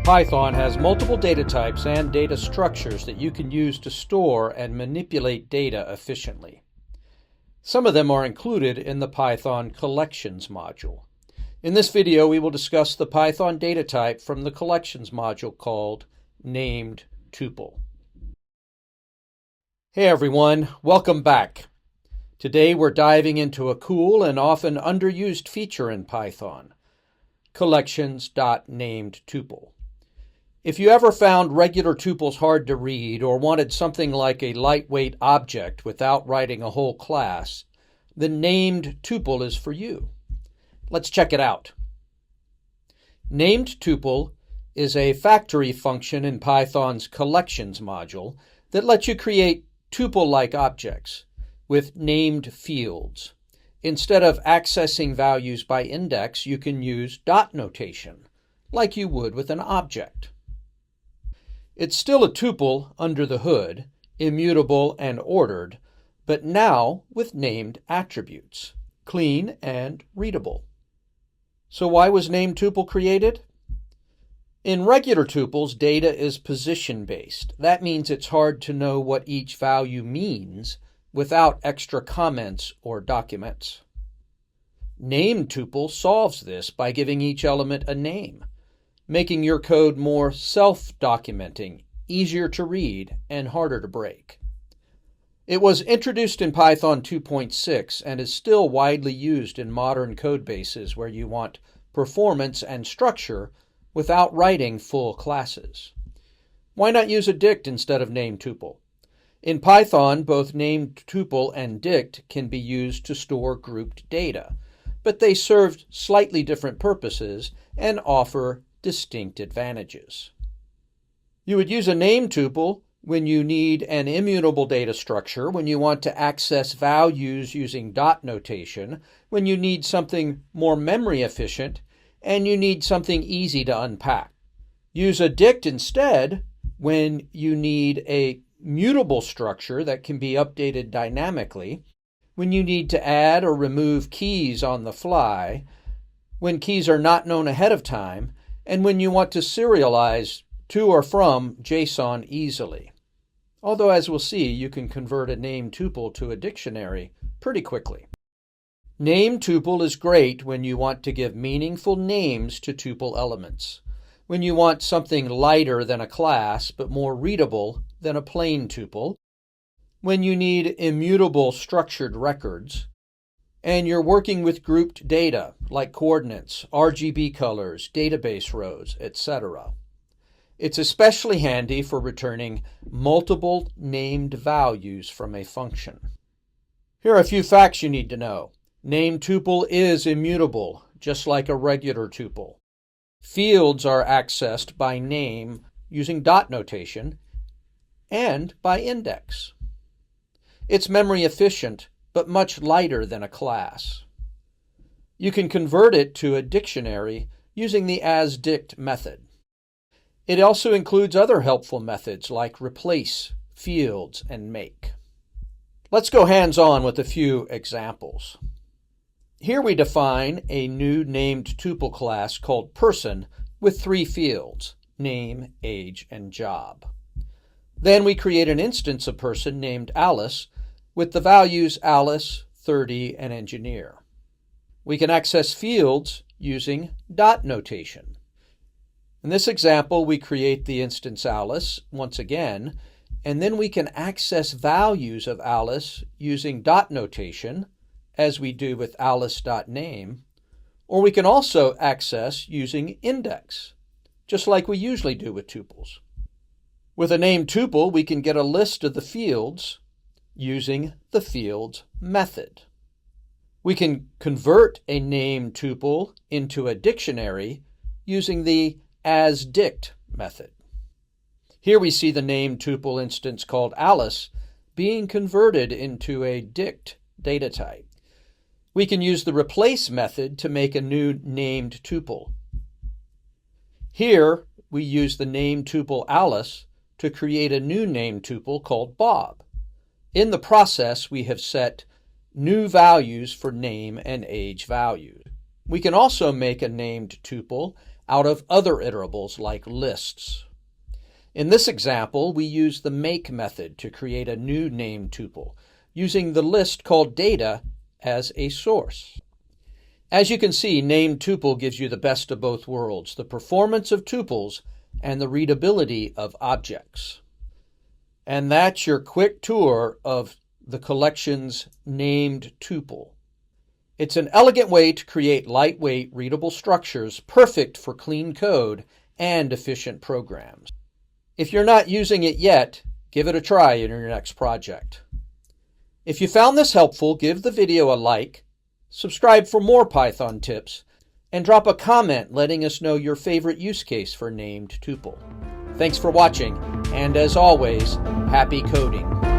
Python has multiple data types and data structures that you can use to store and manipulate data efficiently. Some of them are included in the Python collections module. In this video, we will discuss the Python data type from the collections module called named tuple. Hey everyone, welcome back. Today we're diving into a cool and often underused feature in Python, collections.namedtuple. If you ever found regular tuples hard to read or wanted something like a lightweight object without writing a whole class, the named tuple is for you. Let's check it out. Named tuple is a factory function in Python's collections module that lets you create tuple-like objects with named fields. Instead of accessing values by index, you can use dot notation, like you would with an object. It's still a tuple under the hood, immutable and ordered, but now with named attributes, clean and readable. So why was named tuple created? In regular tuples, data is position-based. That means it's hard to know what each value means without extra comments or documents. Named tuple solves this by giving each element a name, making your code more self-documenting, easier to read, and harder to break. It was introduced in Python 2.6 and is still widely used in modern code bases where you want performance and structure without writing full classes. Why not use a dict instead of named tuple? In Python, both named tuple and dict can be used to store grouped data, but they serve slightly different purposes and offer distinct advantages. You would use a named tuple when you need an immutable data structure, when you want to access values using dot notation, when you need something more memory efficient, and you need something easy to unpack. Use a dict instead when you need a mutable structure that can be updated dynamically, when you need to add or remove keys on the fly, when keys are not known ahead of time, and when you want to serialize to or from JSON easily. Although, as we'll see, you can convert a named tuple to a dictionary pretty quickly. Named tuple is great when you want to give meaningful names to tuple elements, when you want something lighter than a class but more readable than a plain tuple, when you need immutable structured records, and you're working with grouped data like coordinates, RGB colors, database rows, etc. It's especially handy for returning multiple named values from a function. Here are a few facts you need to know. Named tuple is immutable, just like a regular tuple. Fields are accessed by name using dot notation and by index. It's memory efficient, but much lighter than a class. You can convert it to a dictionary using the asDict method. It also includes other helpful methods like replace, fields, and make. Let's go hands-on with a few examples. Here we define a new named tuple class called person with 3 fields, name, age, and job. Then we create an instance of person named Alice with the values Alice, 30, and engineer. We can access fields using dot notation. In this example, we create the instance Alice once again, and then we can access values of Alice using dot notation, as we do with alice.name, or we can also access using index, just like we usually do with tuples. With a named tuple, we can get a list of the fields using the fields method. We can convert a named tuple into a dictionary using the asDict method. Here we see the named tuple instance called Alice being converted into a dict data type. We can use the replace method to make a new named tuple. Here we use the named tuple Alice to create a new named tuple called Bob. In the process, we have set new values for name and age values. We can also make a named tuple out of other iterables like lists. In this example, we use the make method to create a new named tuple, using the list called data as a source. As you can see, named tuple gives you the best of both worlds, the performance of tuples and the readability of objects. And that's your quick tour of the collection's named tuple. It's an elegant way to create lightweight, readable structures perfect for clean code and efficient programs. If you're not using it yet, give it a try in your next project. If you found this helpful, give the video a like, subscribe for more Python tips, and drop a comment letting us know your favorite use case for named tuple. Thanks for watching, and as always, happy coding.